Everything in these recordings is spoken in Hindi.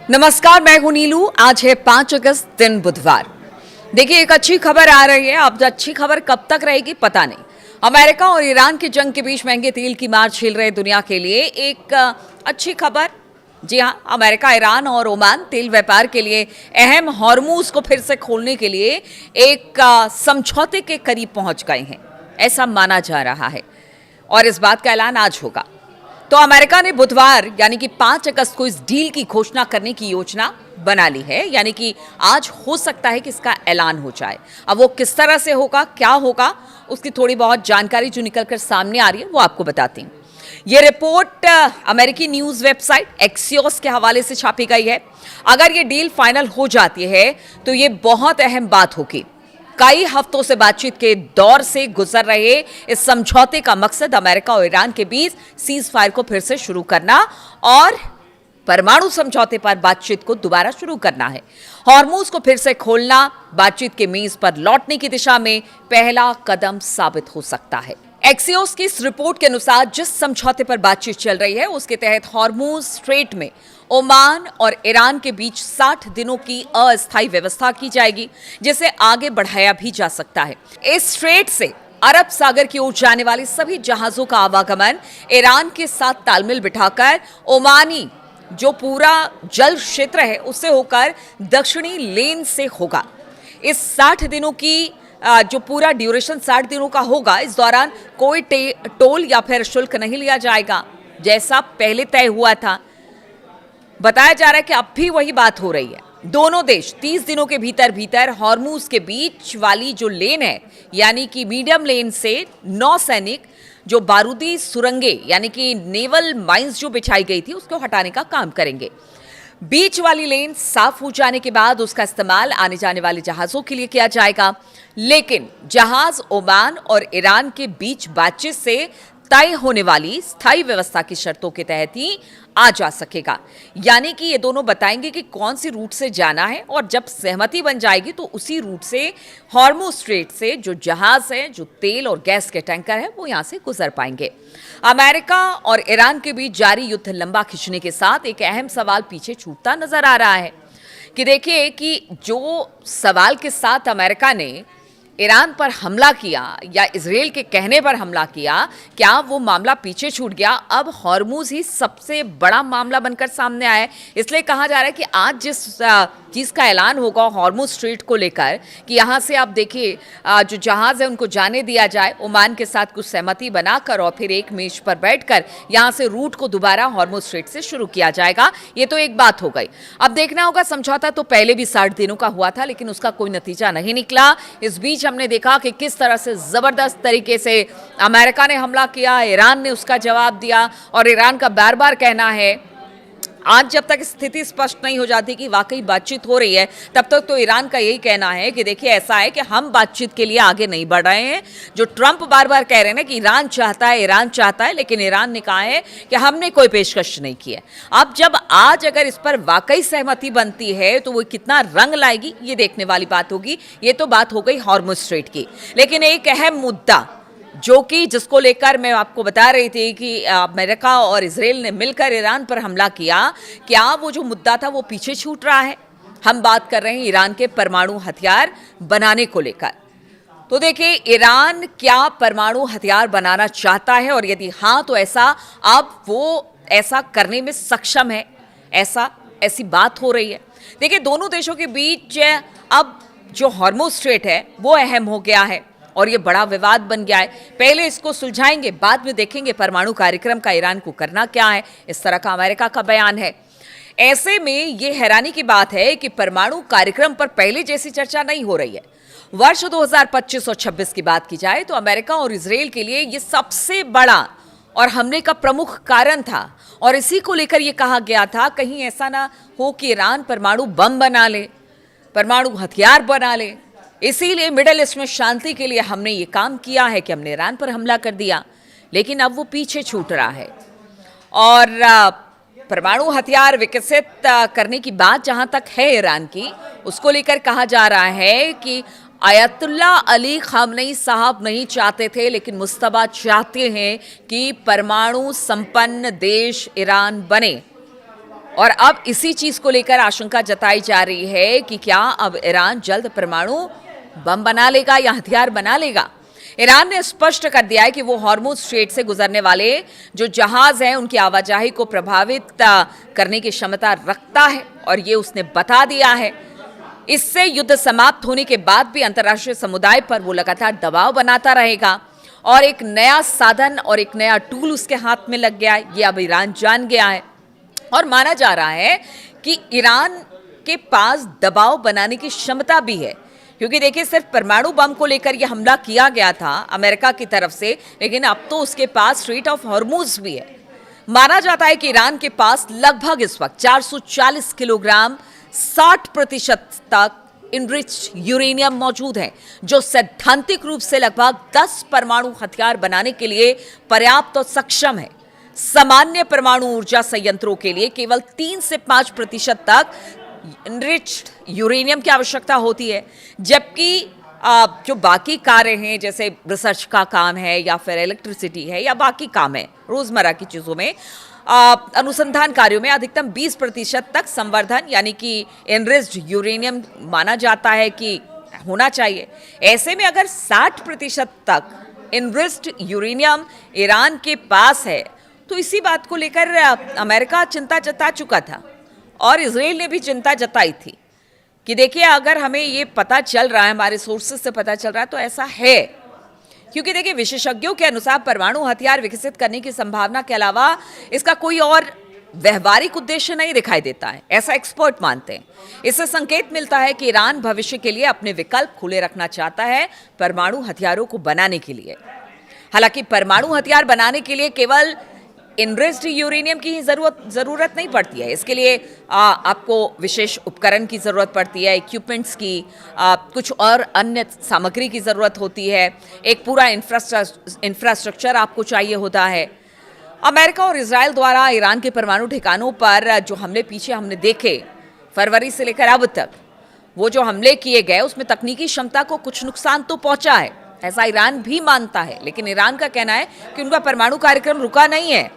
नमस्कार, मैं हूं नीलू। आज है 5 अगस्त, दिन बुधवार। देखिए, एक अच्छी खबर आ रही है। अब अच्छी खबर कब तक रहेगी पता नहीं। अमेरिका और ईरान की जंग के बीच महंगे तेल की मार झेल रहे दुनिया के लिए एक अच्छी खबर। जी हां, अमेरिका, ईरान और ओमान तेल व्यापार के लिए अहम हॉर्मूज को फिर से खोलने के लिए एक समझौते के करीब पहुंच गए हैं, ऐसा माना जा रहा है। और इस बात का ऐलान आज होगा। तो अमेरिका ने बुधवार यानी कि 5 अगस्त को इस डील की घोषणा करने की योजना बना ली है। यानी कि आज हो सकता है कि इसका ऐलान हो जाए। अब वो किस तरह से होगा, क्या होगा, उसकी थोड़ी बहुत जानकारी जो निकलकर सामने आ रही है वो आपको बताती हूँ। ये रिपोर्ट अमेरिकी न्यूज वेबसाइट एक्सियोस के हवाले से छापी गई है। अगर ये डील फाइनल हो जाती है तो ये बहुत अहम बात होगी। कई हफ्तों से बातचीत के दौर से गुजर रहे इस समझौते का मकसद अमेरिका और ईरान के बीच सीज फायर को फिर से शुरू करना और परमाणु समझौते पर बातचीत को दोबारा शुरू करना है। हॉर्मूज को फिर से खोलना बातचीत के मेज पर लौटने की दिशा में पहला कदम साबित हो सकता है। एक्सियोस की इस रिपोर्ट के अनुसार जिस समझौते पर बातचीत चल रही है उसके तहत हॉर्मूज स्ट्रेट में ओमान और ईरान के बीच 60 दिनों की अस्थायी व्यवस्था की जाएगी, जिसे आगे बढ़ाया भी जा सकता है। इस स्ट्रेट से अरब सागर की ओर जाने वाले सभी जहाजों का आवागमन ईरान के साथ तालमेल बिठाकर ओमानी जो पूरा जल क्षेत्र है उससे होकर दक्षिणी लेन से होगा। इस 60 दिनों की जो पूरा ड्यूरेशन 60 दिनों का होगा, इस दौरान कोई टोल या फिर शुल्क नहीं लिया जाएगा, जैसा पहले तय हुआ था। बताया जा रहा है कि अब भी वही बात हो रही है। दोनों देश 30 दिनों के भीतर भीतर हॉर्मूज के बीच वाली जो लेन है यानी कि मीडियम लेन से नौसैनिक जो बारूदी सुरंगे यानी कि नेवल माइंस जो बिछाई गई थी उसको हटाने का काम करेंगे। बीच वाली लेन साफ हो जाने के बाद उसका इस्तेमाल आने जाने वाले जहाजों के लिए किया जाएगा, लेकिन जहाज ओमान और ईरान के बीच बातचीत से तय होने वाली स्थायी व्यवस्था की शर्तों के तहत ही आ जा सकेगा। यानी कि ये दोनों बताएंगे कि कौन सी रूट से जाना है और जब सहमति बन जाएगी तो उसी रूट से हॉर्मूज स्ट्रेट से जो जहाज है, जो तेल और गैस के टैंकर है, वो यहां से गुजर पाएंगे। अमेरिका और ईरान के बीच जारी युद्ध लंबा खिंचने के साथ एक अहम सवाल पीछे छूटता नजर आ रहा है कि देखिए कि जो सवाल के साथ अमेरिका ने ईरान पर हमला किया या इजराइल के कहने पर हमला किया, क्या वो मामला पीछे छूट गया? अब हॉर्मूज ही सबसे बड़ा मामला बनकर सामने आया है। इसलिए कहा जा रहा है कि आज जिस चीज़ का ऐलान होगा हॉर्मूज स्ट्रेट को लेकर कि यहाँ से आप देखिए जो जहाज है उनको जाने दिया जाए, ओमान के साथ कुछ सहमति बनाकर और फिर एक मेज पर बैठकर यहाँ से रूट को दोबारा हॉर्मूज स्ट्रेट से शुरू किया जाएगा। ये तो एक बात हो गई। अब देखना होगा, समझौता तो पहले भी 60 दिनों का हुआ था लेकिन उसका कोई नतीजा नहीं निकला। इस बीच हमने देखा कि किस तरह से जबरदस्त तरीके से अमेरिका ने हमला किया, ईरान ने उसका जवाब दिया और ईरान का बार बार कहना है, आज जब तक स्थिति स्पष्ट नहीं हो जाती कि वाकई बातचीत हो रही है तब तक तो ईरान का यही कहना है कि देखिए ऐसा है कि हम बातचीत के लिए आगे नहीं बढ़ रहे हैं। जो ट्रंप बार बार कह रहे हैं ना कि ईरान चाहता है, लेकिन ईरान ने कहा है कि हमने कोई पेशकश नहीं की है। अब जब आज अगर इस पर वाकई सहमति बनती है तो वो कितना रंग लाएगी ये देखने वाली बात होगी। ये तो बात हो गई हॉर्मूज स्ट्रेट की, लेकिन एक अहम मुद्दा जो कि जिसको लेकर मैं आपको बता रही थी कि अमेरिका और इजराइल ने मिलकर ईरान पर हमला किया, क्या वो जो मुद्दा था वो पीछे छूट रहा है? हम बात कर रहे हैं ईरान के परमाणु हथियार बनाने को लेकर। तो देखिए, ईरान क्या परमाणु हथियार बनाना चाहता है और यदि हाँ तो ऐसा अब वो ऐसा करने में सक्षम है, ऐसी बात हो रही है। देखिए, दोनों देशों के बीच अब जो हॉर्मूज स्ट्रेट है वो अहम हो गया है और ये बड़ा विवाद बन गया है। पहले इसको सुलझाएंगे, बाद में देखेंगे परमाणु कार्यक्रम का ईरान को करना क्या है, इस तरह का अमेरिका का बयान है। ऐसे में ये हैरानी की बात है कि परमाणु कार्यक्रम पर पहले जैसी चर्चा नहीं हो रही है। वर्ष 2025 और 26 की बात की जाए तो अमेरिका और इजराइल के लिए ये सबसे बड़ा और हमले का प्रमुख कारण था और इसी को लेकर यह कहा गया था कहीं ऐसा ना हो कि ईरान परमाणु बम बना ले, परमाणु हथियार बना ले। इसीलिए मिडिल ईस्ट में शांति के लिए हमने ये काम किया है कि हमने ईरान पर हमला कर दिया, लेकिन अब वो पीछे छूट रहा है। और परमाणु हथियार विकसित करने की बात जहां तक है ईरान की, उसको लेकर कहा जा रहा है कि आयतुल्ला अली खामनेई साहब नहीं चाहते थे, लेकिन मुस्तफा चाहते हैं कि परमाणु संपन्न देश ईरान बने। और अब इसी चीज को लेकर आशंका जताई जा रही है कि क्या अब ईरान जल्द परमाणु बम बना लेगा या हथियार बना लेगा। ईरान ने स्पष्ट कर दिया है कि वो हॉर्मुज स्ट्रेट से गुजरने वाले जो जहाज हैं उनकी आवाजाही को प्रभावित करने की क्षमता रखता है और ये उसने बता दिया है। इससे युद्ध समाप्त होने के बाद भी अंतर्राष्ट्रीय समुदाय पर वो लगातार दबाव बनाता रहेगा और एक नया साधन और एक नया टूल उसके हाथ में लग गया है, ये अब ईरान जान गया है। और माना जा रहा है कि ईरान के पास दबाव बनाने की क्षमता भी है, क्योंकि देखिए सिर्फ परमाणु बम को लेकर यह हमला किया गया था अमेरिका की तरफ से, लेकिन अब तो उसके पास स्ट्रेट ऑफ हॉर्मुज भी है। माना जाता है कि ईरान के पास लगभग इस वक्त 440 किलोग्राम 60% तक इनरिच्ड यूरेनियम मौजूद है, जो सैद्धांतिक रूप से लगभग 10 परमाणु हथियार बनाने के लिए पर्याप्त और सक्षम है। सामान्य परमाणु ऊर्जा संयंत्रों के लिए केवल 3 से 5% तक इनरिच्ड यूरेनियम की आवश्यकता होती है, जबकि जो बाकी कार्य हैं जैसे रिसर्च का काम है या फिर इलेक्ट्रिसिटी है या बाकी काम है रोजमर्रा की चीजों में, अनुसंधान कार्यों में अधिकतम 20% तक संवर्धन यानी कि एनरिच्ड यूरेनियम माना जाता है कि होना चाहिए। ऐसे में अगर 60% तक एनरिच्ड यूरेनियम ईरान के पास है तो इसी बात को लेकर अमेरिका चिंता जता चुका था और इजराइल ने भी चिंता जताई थी कि देखिए अगर हमें ये पता चल रहा है, हमारे सोर्सेस से पता चल रहा है तो ऐसा है, क्योंकि देखिए विशेषज्ञों के अनुसार परमाणु हथियार विकसित करने की संभावना के अलावा इसका कोई और व्यवहारिक उद्देश्य नहीं दिखाई देता है, ऐसा एक्सपर्ट मानते हैं। इससे संकेत मिलता है कि ईरान भविष्य के लिए अपने विकल्प खुले रखना चाहता है परमाणु हथियारों को बनाने के लिए। हालांकि परमाणु हथियार बनाने के लिए केवल इनरिच्ड यूरेनियम की ही जरूरत नहीं पड़ती है, इसके लिए आपको विशेष उपकरण की जरूरत पड़ती है, इक्विपमेंट्स की, कुछ और अन्य सामग्री की जरूरत होती है, एक पूरा इंफ्रास्ट्रक्चर आपको चाहिए होता है। अमेरिका और इजराइल द्वारा ईरान के परमाणु ठिकानों पर जो हमले पीछे हमने देखे फरवरी से लेकर अब तक, वो जो हमले किए गए उसमें तकनीकी क्षमता को कुछ नुकसान तो पहुंचा है, ऐसा ईरान भी मानता है, लेकिन ईरान का कहना है कि उनका परमाणु कार्यक्रम रुका नहीं है।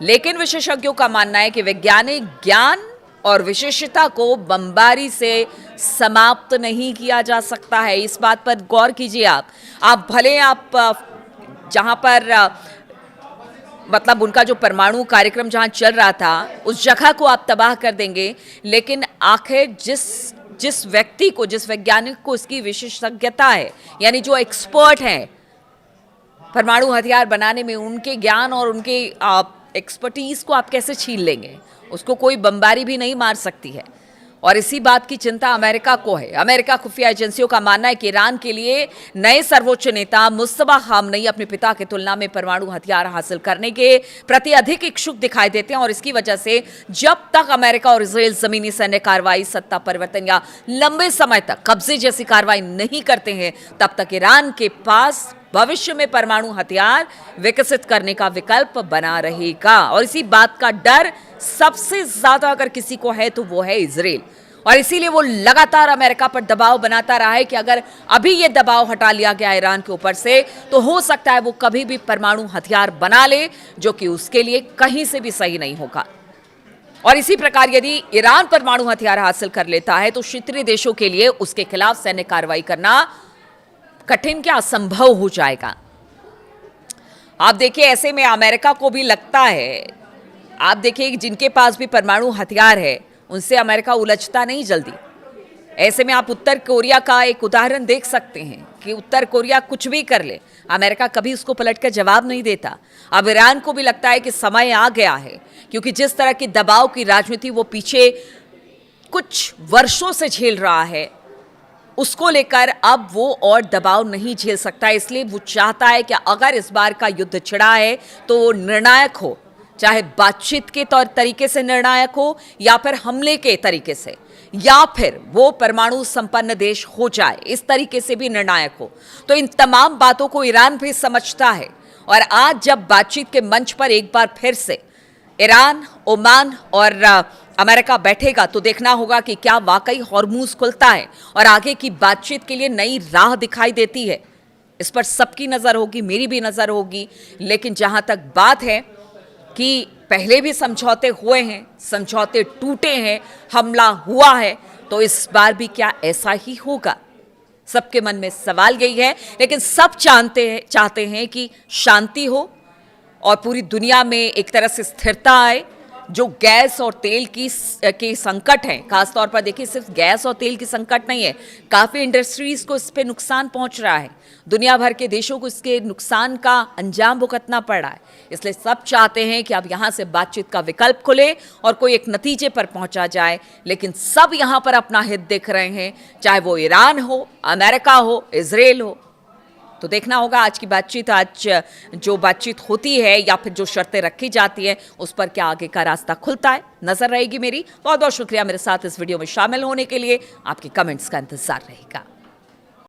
लेकिन विशेषज्ञों का मानना है कि वैज्ञानिक ज्ञान और विशेषता को बमबारी से समाप्त नहीं किया जा सकता है। इस बात पर गौर कीजिए। आप भले आप जहां पर मतलब उनका जो परमाणु कार्यक्रम जहां चल रहा था उस जगह को आप तबाह कर देंगे, लेकिन आखिर जिस व्यक्ति को, जिस वैज्ञानिक को इसकी विशेषज्ञता है, यानी जो एक्सपर्ट हैं परमाणु हथियार बनाने में, उनके ज्ञान और उनके एक्सपर्टीज को आप कैसे छीन लेंगे? उसको कोई बमबारी भी नहीं मार सकती है। और इसी बात की चिंता अमेरिका को है। अमेरिका खुफिया एजेंसियों का मानना है कि ईरान के लिए नए सर्वोच्च नेता मुस्तफा खामनेई अपने पिता की तुलना में परमाणु हथियार हासिल करने के प्रति अधिक इच्छुक दिखाई देते हैं और इसकी वजह से जब तक अमेरिका और इजराइल जमीनी सैन्य कार्रवाई, सत्ता परिवर्तन या लंबे समय तक कब्जे जैसी कार्रवाई नहीं करते हैं, तब तक ईरान के पास भविष्य में परमाणु हथियार विकसित करने का विकल्प बना रहेगा। और इसी बात का डर सबसे ज्यादा अगर किसी को है तो वो है इजराइल, और इसीलिए वो लगातार अमेरिका पर दबाव बनाता रहा है कि अगर अभी ये दबाव हटा लिया गया ईरान के ऊपर से तो हो सकता है वो कभी भी परमाणु हथियार बना ले, जो कि उसके लिए कहीं से भी सही नहीं होगा। और इसी प्रकार यदि ईरान परमाणु हथियार हासिल कर लेता है तो क्षेत्रीय देशों के लिए उसके खिलाफ सैन्य कार्रवाई करना कठिन क्या असंभव हो जाएगा। आप देखिए ऐसे में अमेरिका को भी लगता है, आप देखिए जिनके पास भी परमाणु हथियार है उनसे अमेरिका उलझता नहीं जल्दी। ऐसे में आप उत्तर कोरिया का एक उदाहरण देख सकते हैं कि उत्तर कोरिया कुछ भी कर ले, अमेरिका कभी उसको पलटकर जवाब नहीं देता। अब ईरान को भी लगता है कि समय आ गया है, क्योंकि जिस तरह की दबाव की राजनीति वो पीछे कुछ वर्षों से झेल रहा है, उसको लेकर अब वो और दबाव नहीं झेल सकता। इसलिए वो चाहता है कि अगर इस बार का युद्ध छिड़ा है तो वो निर्णायक हो, चाहे बातचीत के तौर तरीके से निर्णायक हो या फिर हमले के तरीके से, या फिर वो परमाणु संपन्न देश हो जाए, इस तरीके से भी निर्णायक हो। तो इन तमाम बातों को ईरान भी समझता है। और आज जब बातचीत के मंच पर एक बार फिर से ईरान, ओमान और अमेरिका बैठेगा तो देखना होगा कि क्या वाकई हॉर्मुज खुलता है और आगे की बातचीत के लिए नई राह दिखाई देती है। इस पर सबकी नजर होगी, मेरी भी नजर होगी। लेकिन जहां तक बात है कि पहले भी समझौते हुए हैं, समझौते टूटे हैं, हमला हुआ है, तो इस बार भी क्या ऐसा ही होगा? सबके मन में सवाल यही है, लेकिन सब चाहते हैं कि शांति हो और पूरी दुनिया में एक तरह से स्थिरता आए। जो गैस और तेल के संकट हैं, खासतौर पर देखिए सिर्फ गैस और तेल की संकट नहीं है, काफ़ी इंडस्ट्रीज को इस पे नुकसान पहुंच रहा है, दुनिया भर के देशों को इसके नुकसान का अंजाम भुगतना पड़ रहा है। इसलिए सब चाहते हैं कि अब यहाँ से बातचीत का विकल्प खुले और कोई एक नतीजे पर पहुंचा जाए, लेकिन सब यहाँ पर अपना हित देख रहे हैं, चाहे वो ईरान हो, अमेरिका हो, इजराइल हो। तो देखना होगा आज की बातचीत, आज जो बातचीत होती है या फिर जो शर्तें रखी जाती है उस पर क्या आगे का रास्ता खुलता है, नजर रहेगी मेरी। बहुत बहुत शुक्रिया मेरे साथ इस वीडियो में शामिल होने के लिए। आपके कमेंट्स का इंतजार रहेगा।